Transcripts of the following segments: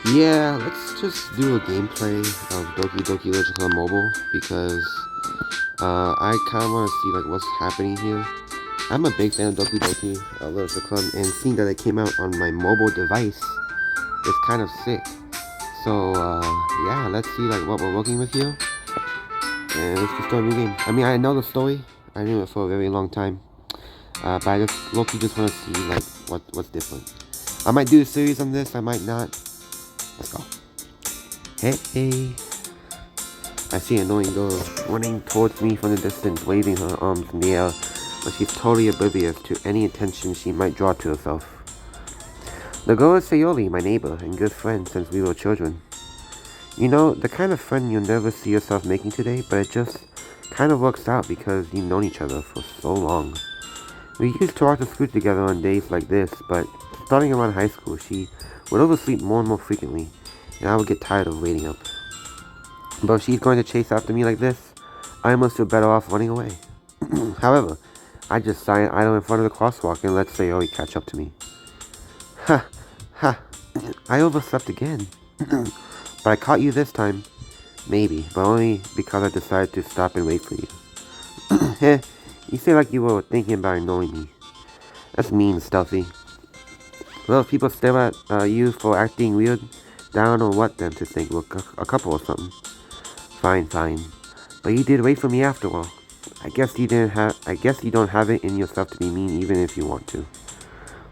Yeah, let's just do a gameplay of Doki Literature Club Mobile because I kind of want to see like what's happening here. I'm a big fan of Doki Literature Club, and seeing that it came out on my mobile device is kind of sick. So yeah, let's see like what we're working with here, and let's just start a new game. I mean, I know the story. I knew it for a very long time, but I just low-key just want to see like what's different. I might do a series on this. I might not. Let's go. Hey. I see an annoying girl running towards me from the distance, waving her arms in the air, but she's totally oblivious to any attention she might draw to herself. The girl is Sayori, my neighbor and good friend since we were children. You know, the kind of friend you'll never see yourself making today, but it just kind of works out because you've known each other for so long. We used to walk to school together on days like this, but starting around high school, she would oversleep more and more frequently, and I would get tired of waiting up. But if she's going to chase after me like this, I must feel better off running away. However, I just sign idle in front of the crosswalk and let Sayori catch up to me. Ha! Ha! I overslept again. But I caught you this time. Maybe, but only because I decided to stop and wait for you. Heh, you say like you were thinking about ignoring me. That's mean, Stealthy. Well, if people stare at you for acting weird, then I don't know what them to think. We're a couple or something. Fine. But you did wait for me after all. I guess you don't have it in yourself to be mean even if you want to.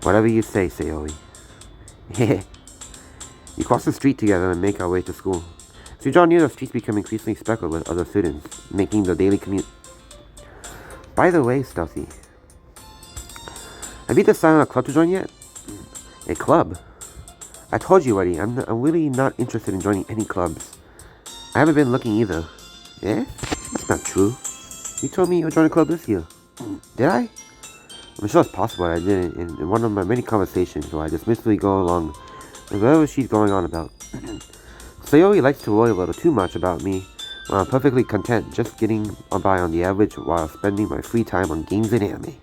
Whatever you say, Sayori. Heh. We cross the street together and make our way to school. As we draw near, the streets become increasingly speckled with other students, making the daily commute. By the way, Stealthy, have you decided on a club to join yet? A club? I told you already, I'm really not interested in joining any clubs. I haven't been looking either. Eh? That's not true. You told me you would join a club this year. Did I? I'm sure it's possible I didn't in one of my many conversations where I dismissively go along with whatever she's going on about. Sayori likes to worry a little too much about me when I'm perfectly content just getting by on the average while spending my free time on games and anime.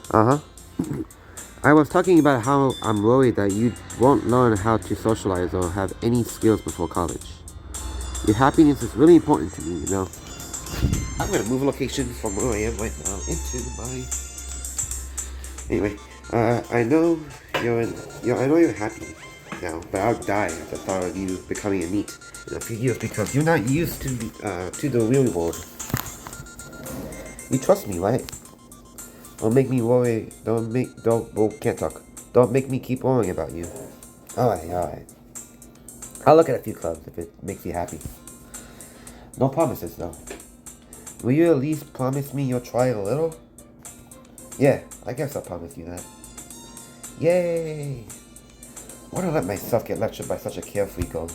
Uh-huh. I was talking about how I'm worried that you won't learn how to socialize or have any skills before college. Your happiness is really important to me, you know. I'm gonna move location from where I am right now into my... Anyway, I know you're happy now, but I'll die at the thought of you becoming a NEET in a few years because you're not used to the real world. You trust me, right? Don't make me worry. Can't talk. Don't make me keep worrying about you. Alright. I'll look at a few clubs if it makes you happy. No promises, though. Will you at least promise me you'll try a little? Yeah, I guess I'll promise you that. Yay! Why did I let myself get lectured by such a carefree girl?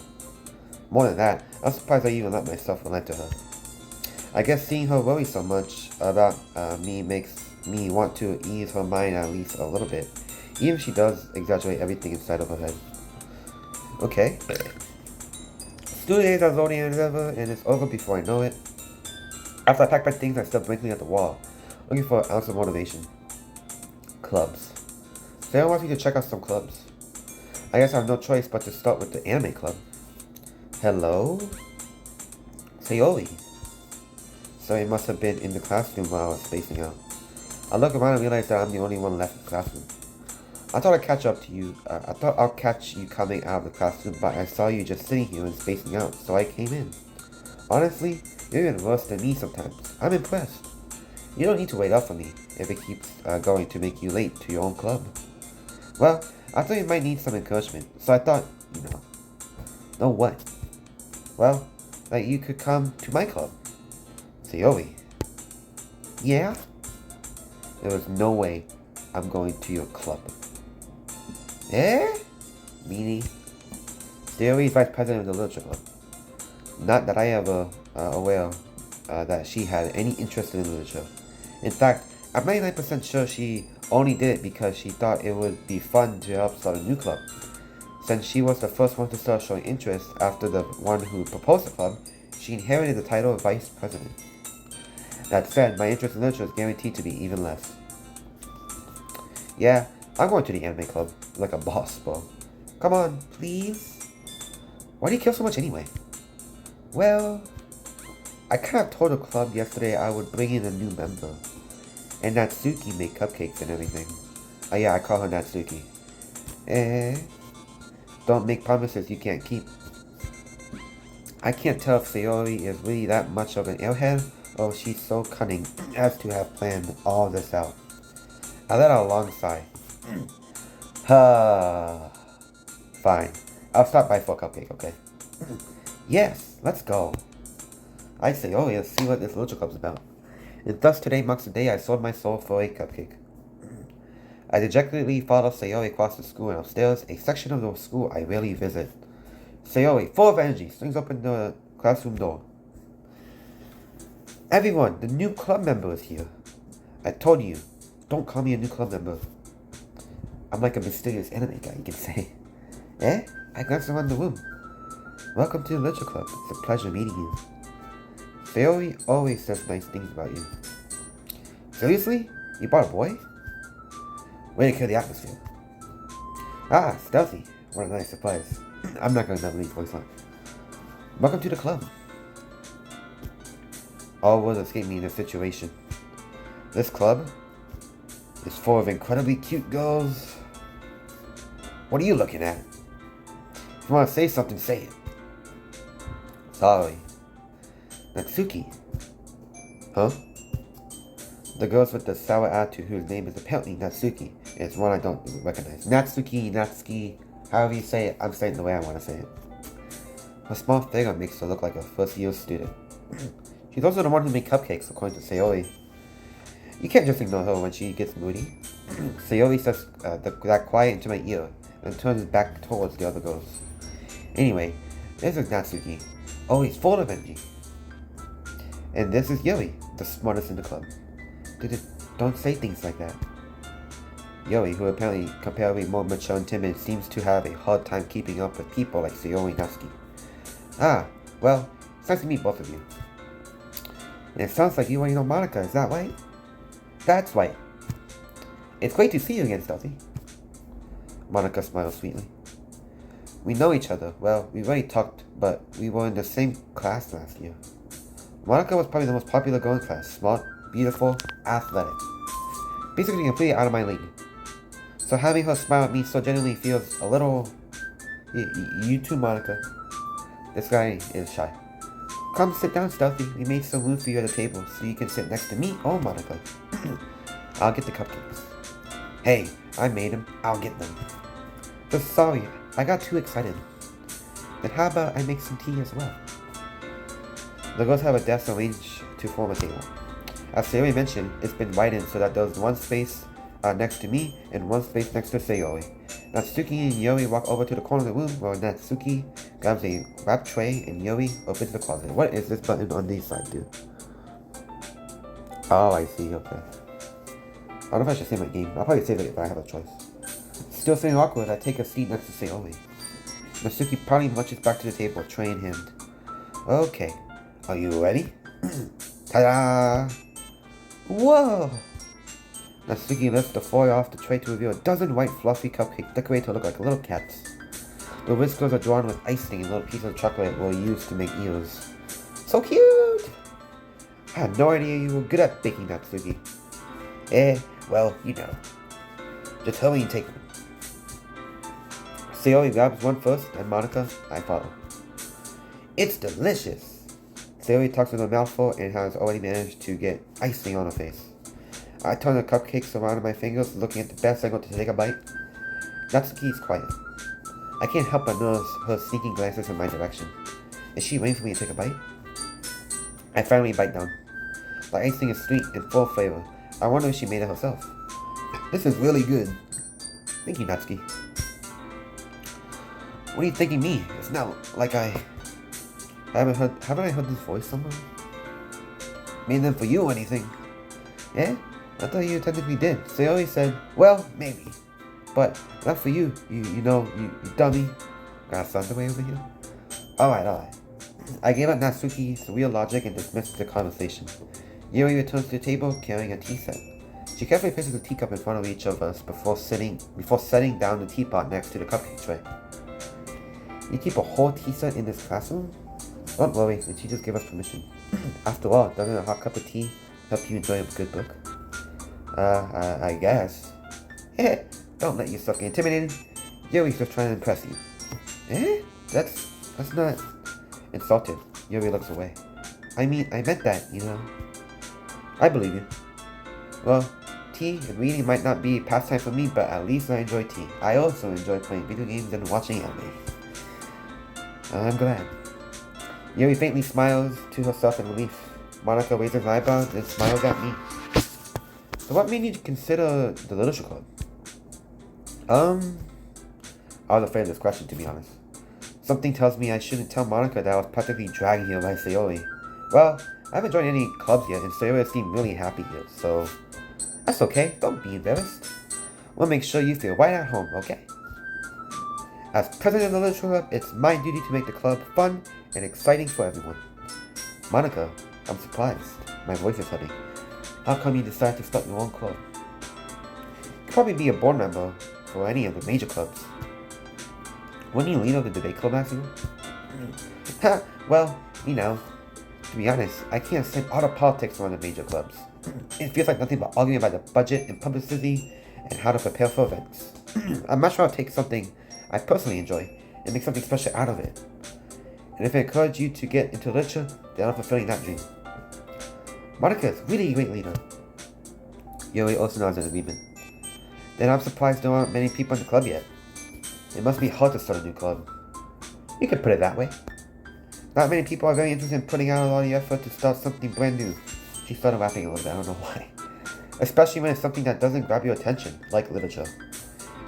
More than that, I'm surprised I even let myself relent to her. I guess seeing her worry so much about me makes me want to ease her mind at least a little bit, even if she does exaggerate everything inside of her head. Okay. Student days are loading as ever, and it's over before I know it. After I pack my things, I stare blankly at the wall, looking for an ounce of motivation. Clubs. Sarah wants me to check out some clubs. I guess I have no choice but to start with the anime club. Hello? Sayori. Sorry, must have been in the classroom while I was spacing out. I look around and realize that I'm the only one left in the classroom. I thought I'll catch you coming out of the classroom, but I saw you just sitting here and spacing out, so I came in. Honestly, you're even worse than me sometimes. I'm impressed. You don't need to wait up for me if it keeps going to make you late to your own club. Well, I thought you might need some encouragement, so I thought, know what? Well, that you could come to my club. Sayori. Yeah? There was no way I'm going to your club. Eh? Meanie. Sayori is vice president of the literature club. Not that I ever aware that she had any interest in literature. In fact, I'm 99% sure she only did it because she thought it would be fun to help start a new club. Since she was the first one to start showing interest after the one who proposed the club, she inherited the title of vice president. That said, my interest in literature is guaranteed to be even less. Yeah, I'm going to the anime club, like a boss, bro. Come on, please? Why do you kill so much anyway? Well, I kind of told the club yesterday I would bring in a new member. And Natsuki made cupcakes and everything. Oh yeah, I call her Natsuki. Don't make promises you can't keep. I can't tell if Sayori is really that much of an airhead, or she's so cunning as to have planned all this out. I let out a long sigh. Fine. I'll stop by for a cupcake, okay? Yes, let's go. I say, oh, let's see what this literature club's about. And thus today marks the day I sold my soul for a cupcake. I dejectedly followed Sayori across the school and upstairs, a section of the school I rarely visit. Sayori, full of energy, swings open the classroom door. Everyone, the new club member is here. I told you, don't call me a new club member. I'm like a mysterious anime guy, you can say. I glance around the room. Welcome to the literature club. It's a pleasure meeting you. Sayori always says nice things about you. Seriously? You brought a boy? Way to kill the atmosphere. Ah, stealthy. What a nice surprise. I'm not gonna leave voice on. Welcome to the club. All words escape me in this situation. This club is full of incredibly cute girls. What are you looking at? If you want to say something, say it. Sorry. Natsuki. Huh? The girls with the sour attitude whose name is apparently Natsuki is one I don't recognize. Natsuki, however you say it, I'm saying it the way I want to say it. Her small figure makes her look like a first-year student. She's also the one who made cupcakes, according to Sayori. You can't just ignore her when she gets moody. Sayori says that quiet into my ear and turns back towards the other girls. Anyway, this is Natsuki, always full of energy. And this is Yuri, the smartest in the club. Don't say things like that. Yuri, who apparently comparatively more mature and timid, seems to have a hard time keeping up with people like Sayori and Natsuki. Ah, well, it's nice to meet both of you. And it sounds like you already know Monica, is that right? That's right. It's great to see you again, Stealthy. Monica smiled sweetly. We know each other. Well, we already talked, but we were in the same class last year. Monica was probably the most popular girl in class. Smart, beautiful, athletic. Basically completely out of my league. So having her smile at me so genuinely feels a little... You too, Monica. This guy is shy. Come sit down, Stealthy. We made some room for you at the table so you can sit next to me or Monica. I'll get the cupcakes. Hey, I made them. I'll get them. Just sorry, I got too excited. Then how about I make some tea as well? The girls have a desk arranged to form a table. As Sayori mentioned, it's been widened so that there's one space next to me and one space next to Sayori. Natsuki and Yuri walk over to the corner of the room where Natsuki grabs a wrap tray and Yuri opens the closet. What is this button on this side, dude? Oh, I see, okay. I don't know if I should save my game. I'll probably save it if I have a choice. Still feeling awkward, I take a seat next to Sayori. Natsuki proudly marches back to the table, tray in hand. Okay, are you ready? Ta-da! Whoa! Natsuki lifts the foil off the tray to reveal a dozen white fluffy cupcakes decorated to look like little cats. The whiskers are drawn with icing and little pieces of chocolate were used to make ears. So cute! I had no idea you were good at baking, Natsuki. Well, you know. Just hurry and take them. Sayori grabs one first, and Monica, I follow. It's delicious! Sayori talks with a mouthful and has already managed to get icing on her face. I turn the cupcakes around in my fingers, looking at the best angle to take a bite. Natsuki is quiet. I can't help but notice her sneaking glances in my direction. Is she waiting for me to take a bite? I finally bite down. The icing is sweet and full of flavor. I wonder if she made it herself. This is really good. Thank you, Natsuki. What are you thinking me? It's not like haven't I heard this voice somewhere? Made them for you or anything? Yeah? I thought you technically did. Sayori said, well, maybe. But not for you. You dummy. Got a son away over here? Alright. I gave up Natsuki's real logic and dismissed the conversation. Yuri returns to the table carrying a tea set. She carefully places a teacup in front of each of us before setting down the teapot next to the cupcake tray. You keep a whole tea set in this classroom? Don't worry, the teachers gave us permission. After all, doesn't a hot cup of tea help you enjoy a good book? I guess. Don't let yourself get intimidated. Yuri's just trying to impress you. That's not... Insulted, Yuri looks away. I mean, I meant that, you know. I believe you. Well, tea and reading might not be a pastime for me, but at least I enjoy tea. I also enjoy playing video games and watching anime. I'm glad. Yuri faintly smiles to herself in relief. Monica raises her eyebrows and smiles at me. So what made you consider the literature club? I was afraid of this question, to be honest. Something tells me I shouldn't tell Monica that I was practically dragged here by Sayori. Well, I haven't joined any clubs yet, and Sayori seemed really happy here, so... That's okay, don't be embarrassed. We'll make sure you feel right at home, okay? As president of the literature club, it's my duty to make the club fun and exciting for everyone. Monica, I'm surprised. My voice is hurting. How come you decided to start your own club? You'd probably be a board member for any of the major clubs. Weren't you leader of the debate club last year? Well, you know, to be honest, I can't stand all the politics around the major clubs. It feels like nothing but arguing about the budget and publicity and how to prepare for events. I'm not sure I'll take something I personally enjoy and make something special out of it. And if I encourage you to get into literature, then I'm fulfilling that dream. Monica is really a great leader. Yuri also nods in agreement. Then I'm surprised there aren't many people in the club yet. It must be hard to start a new club. You could put it that way. Not many people are very interested in putting out a lot of effort to start something brand new. She started laughing a little bit, I don't know why. Especially when it's something that doesn't grab your attention, like literature.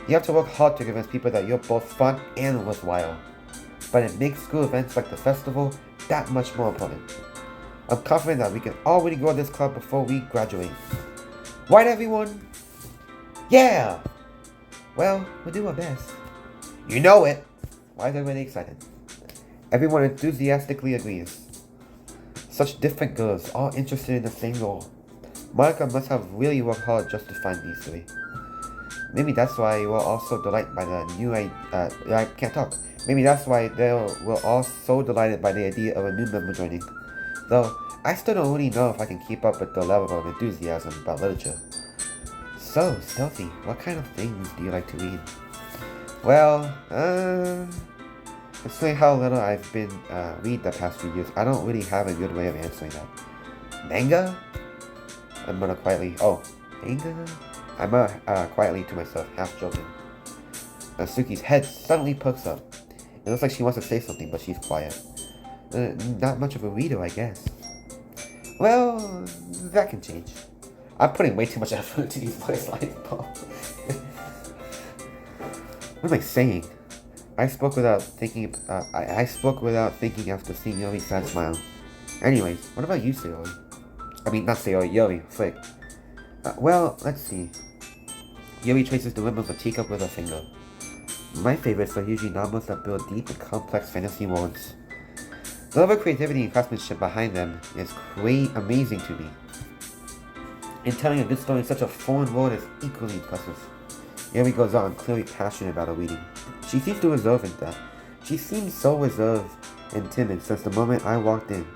You have to work hard to convince people that you're both fun and worthwhile. But it makes school events like the festival that much more important. I'm confident that we can already grow this club before we graduate. Right, everyone? Yeah! Well, we'll do our best. You know it! Why is everybody excited? Everyone enthusiastically agrees. Such different girls, all interested in the same role. Monica must have really worked hard just to find these three. Maybe that's why you were all so delighted by the new I can't talk. Maybe that's why they were all so delighted by the idea of a new member joining. Though, I still don't really know if I can keep up with the level of enthusiasm about literature. So, Stealthy, what kind of things do you like to read? Well, considering how little I've been read the past few years, I don't really have a good way of answering that. Manga? I'm gonna quietly... Oh, manga? I'm quietly to myself, half joking. Suki's head suddenly perks up. It looks like she wants to say something, but she's quiet. Not much of a reader, I guess. Well, that can change. I'm putting way too much effort into these voice lines, Paul. What am I saying? I spoke without thinking. I spoke without thinking after seeing Yuri's sad smile. Anyways, what about you, Sayori? I mean, not Sayori, Yuri. Frick. Well, let's see. Yuri traces the rim of a teacup with her finger. My favorites are usually novels that build deep and complex fantasy worlds. The level of creativity and craftsmanship behind them is amazing to me. And telling a good story in such a foreign world is equally impressive. Yuri goes on, clearly passionate about her reading. She seems to reserve in that. She seems so reserved and timid since the moment I walked in,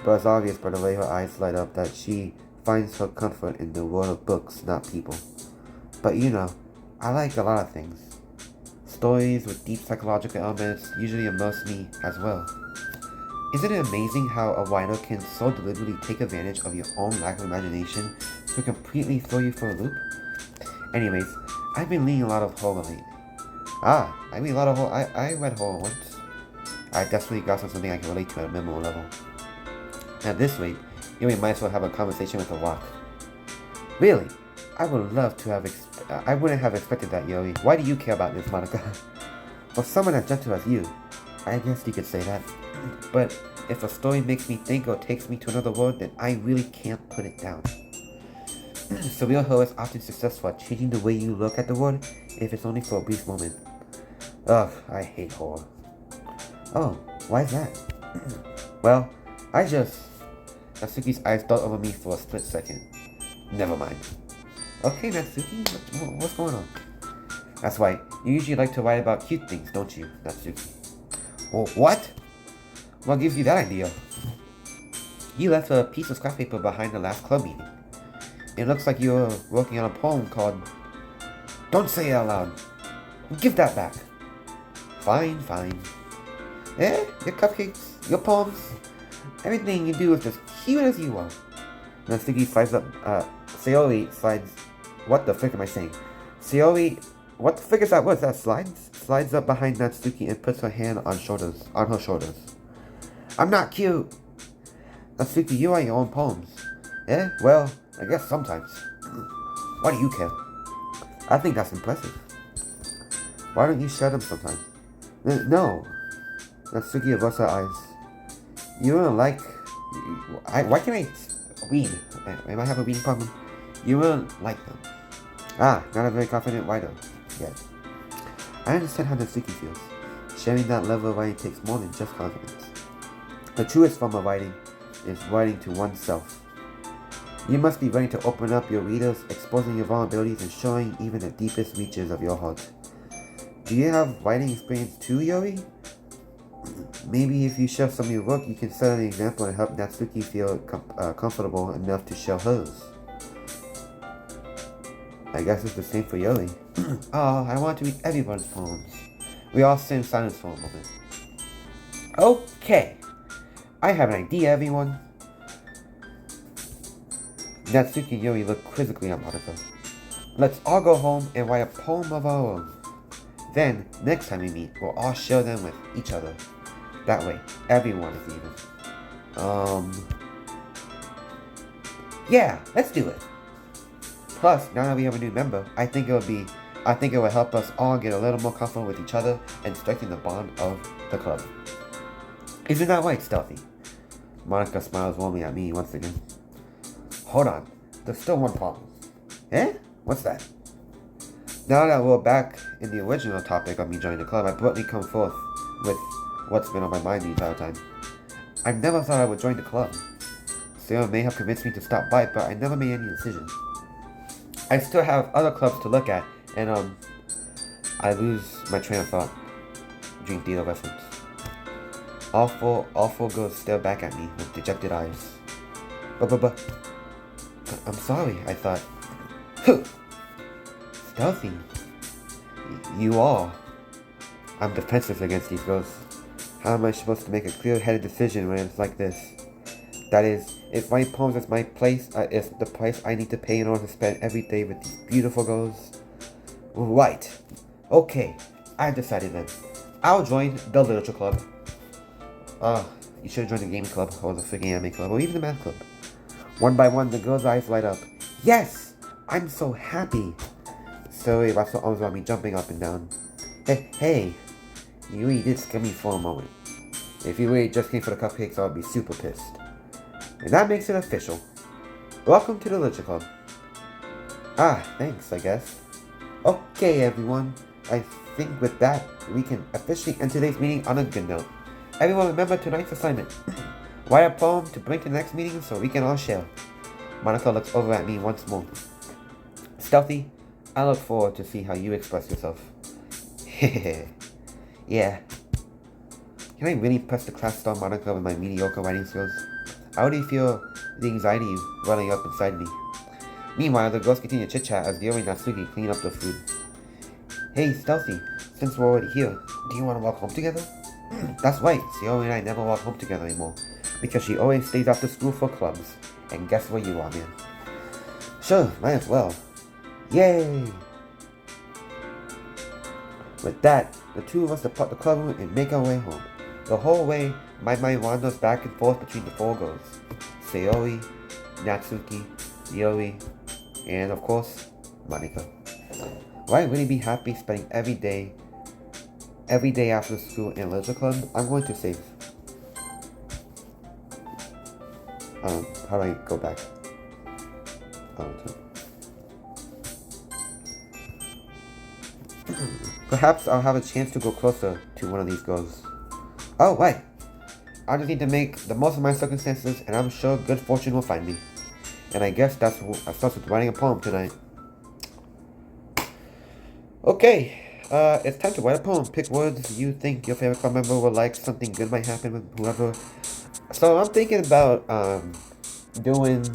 but it's obvious by the way her eyes light up that she finds her comfort in the world of books, not people. But you know, I like a lot of things. Stories with deep psychological elements usually immerse me as well. Isn't it amazing how a writer can so deliberately take advantage of your own lack of imagination to completely throw you for a loop? Anyways, I've been reading a lot of horror lately. I read a lot of horror. I read horror once. I desperately got something I can relate to at a minimal level. At this rate, you might as well have a conversation with a rock. Really? I would love to have I wouldn't have expected that, Yuri. Why do you care about this, Monica? For someone as gentle as you, I guess you could say that. But if a story makes me think or takes me to another world, then I really can't put it down. Surreal horror is often successful at changing the way you look at the world, if it's only for a brief moment. Ugh, I hate horror. Oh, why is that? Well, Natsuki's eyes dart over me for a split second. Never mind. Okay, Natsuki, what's going on? That's right, you usually like to write about cute things, don't you, Natsuki? Oh, what? What gives you that idea? You left a piece of scrap paper behind the last club meeting. It looks like you're working on a poem called... Don't say it out loud. Give that back. Fine, fine. Your cupcakes, your poems, everything you do is as cute as you are. Natsuki slides up, Sayori slides... What the frick am I saying? Sayori... What the frick is that word? Is that slides? Slides up behind Natsuki and puts her hand on her shoulders. I'm not cute! Natsuki, you write your own poems. Well, I guess sometimes. Why do you care? I think that's impressive. Why don't you share them sometime? No. Natsuki averts her eyes. You don't like... why can't I read? Am I have a reading problem? You won't like them. Not a very confident writer yet. I understand how Natsuki feels. Sharing that level of writing takes more than just confidence. The truest form of writing is writing to oneself. You must be ready to open up your readers, exposing your vulnerabilities and showing even the deepest reaches of your heart. Do you have writing experience too, Yori? Maybe if you share some of your work, you can set an example and help Natsuki feel comfortable enough to share hers. I guess it's the same for Yori. I want to read everyone's poems. We all sit in silence for a moment. Okay. I have an idea, everyone. Natsuki and Yori look quizzically at Monica. Let's all go home and write a poem of our own. Then, next time we meet, we'll all share them with each other. That way, everyone is even. Yeah, let's do it. Plus, now that we have a new member, I think it will help us all get a little more comfortable with each other and strengthen the bond of the club. Isn't that right, Stealthy? Monica smiles warmly at me once again. Hold on, there's still one problem. What's that? Now that we're back in the original topic of me joining the club, I bluntly come forth with what's been on my mind the entire time. I never thought I would join the club. Sarah may have convinced me to stop by, but I never made any decision. I still have other clubs to look at, and I lose my train of thought. Drink dealer reference. All four girls stare back at me with dejected eyes. But, I'm sorry, I thought. Stealthy. You are. I'm defenseless against these girls. How am I supposed to make a clear-headed decision when it's like this? That is, if my poems is my place, is the price I need to pay in order to spend every day with these beautiful girls? Right. Okay, I've decided then. I'll join the literature club. You should have joined the gaming club, or the freaking anime club, or even the math club. One by one, the girls' eyes light up. Yes! I'm so happy! Zoe wraps her arms around me, jumping up and down. Hey! You really did scare me for a moment. If you really just came for the cupcakes, I would be super pissed. And that makes it official. Welcome to the literature club. Thanks, I guess. Okay, everyone. I think with that, we can officially end today's meeting on a good note. Everyone remember tonight's assignment. Write a poem to bring to the next meeting so we can all share. Monica looks over at me once more. Stealthy, I look forward to see how you express yourself. Yeah. Can I really press the class star Monica with my mediocre writing skills? I already feel the anxiety running up inside me. Meanwhile, the girls continue to chit-chat as Yori and Natsuki clean up the food. Hey, Stealthy, since we're already here, do you want to walk home together? That's right, Sayori and I never walk home together anymore, because she always stays after school for clubs. And guess where you are, man? Sure, might as well. Yay! With that, the two of us depart the club room and make our way home. The whole way, my mind wanders back and forth between the four girls. Sayori, Natsuki, Yori, and of course, Monica. Will I really be happy spending every day after school in a literature club? I'm going to save. How do I go back? Perhaps I'll have a chance to go closer to one of these girls. Oh, right. I just need to make the most of my circumstances, and I'm sure good fortune will find me. And I guess I starts with writing a poem tonight. Okay, It's time to write a poem. Pick words you think your favorite club member will like. Something good might happen with whoever. So I'm thinking about doing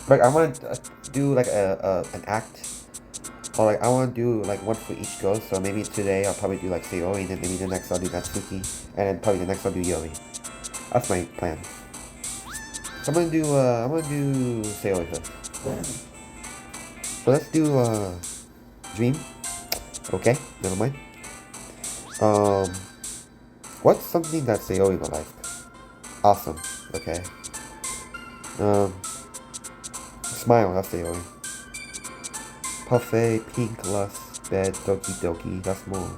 like I want to do like an act, or like I want to do like one for each girl. So maybe today I'll probably do like Sayori, and then maybe the next I'll do Natsuki, and then probably the next I'll do Yori. That's my plan. So I'm gonna do Sayori first. So let's do Dream. Okay, never mind. Um, what's something that Sayori would like? Awesome. Okay. Smile. That's Sayori. Parfait, pink, lust, bed, doki doki. That's more.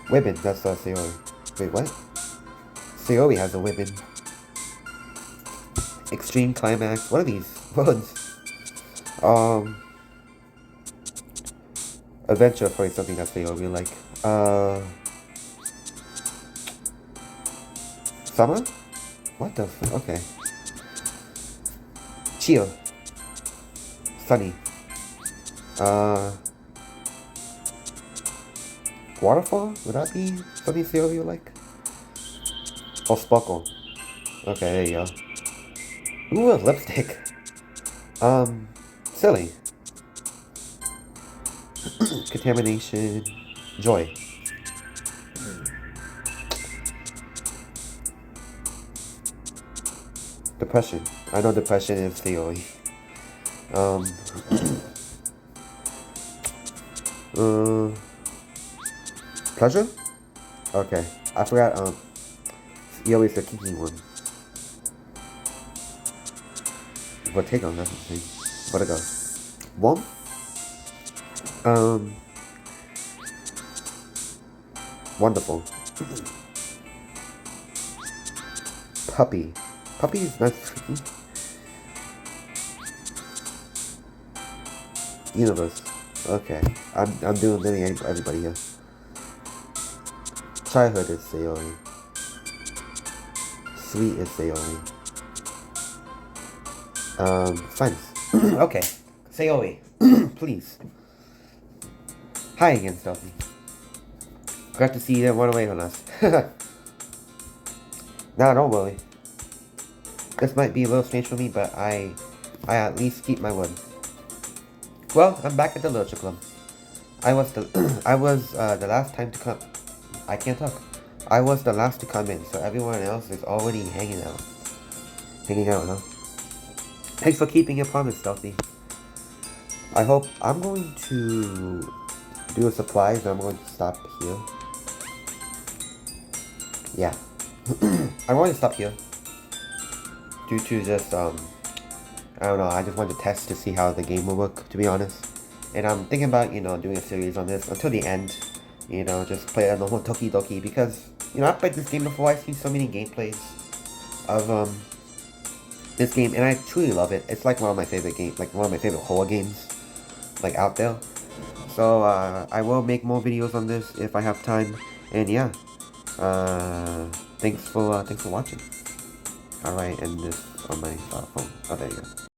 Ribbon. That's Sayori. Wait, what? Sayori has a ribbon. Extreme climax. What are these words? Adventure, probably something that Sayori like. Summer? What the f- okay. Chill. Sunny. Waterfall? Would that be something Sayori would like? Oh, sparkle. Okay, there you go. Ooh, lipstick. Silly. Contamination. Joy. Depression. I know depression is Sayori. Pleasure? Okay. I forgot, Yori's the kinky one. But take on that thing. Where'd it go? Warm? Wonderful. Puppy. Puppy is nice. Universe. Okay. I'm doing really everybody here. Childhood is Sayori. Sweet is Sayori. Friends. Okay. Sayori. Please. Hi again, Stealthy. Glad to see you didn't run away from us. Nah, don't worry. This might be a little strange for me, but I at least keep my word. Well, I'm back at the Literature Club. I was the last time to come. I can't talk. I was the last to come in, so everyone else is already hanging out. Hanging out, huh? Thanks for keeping your promise, Stealthy. I hope I'm going to do a surprise, and I'm going to stop here. Yeah. I'm going to stop here. Due to just, I don't know, I just wanted to test to see how the game will work, to be honest. And I'm thinking about, you know, doing a series on this until the end. You know, just play a normal Doki Doki, because, you know, I've played this game before. I've seen so many gameplays of, this game, and I truly love it. It's like one of my favorite games, like one of my favorite horror games, like, out there. So, I will make more videos on this if I have time. And yeah, thanks for watching. Alright, and this on my phone. Oh, there you go.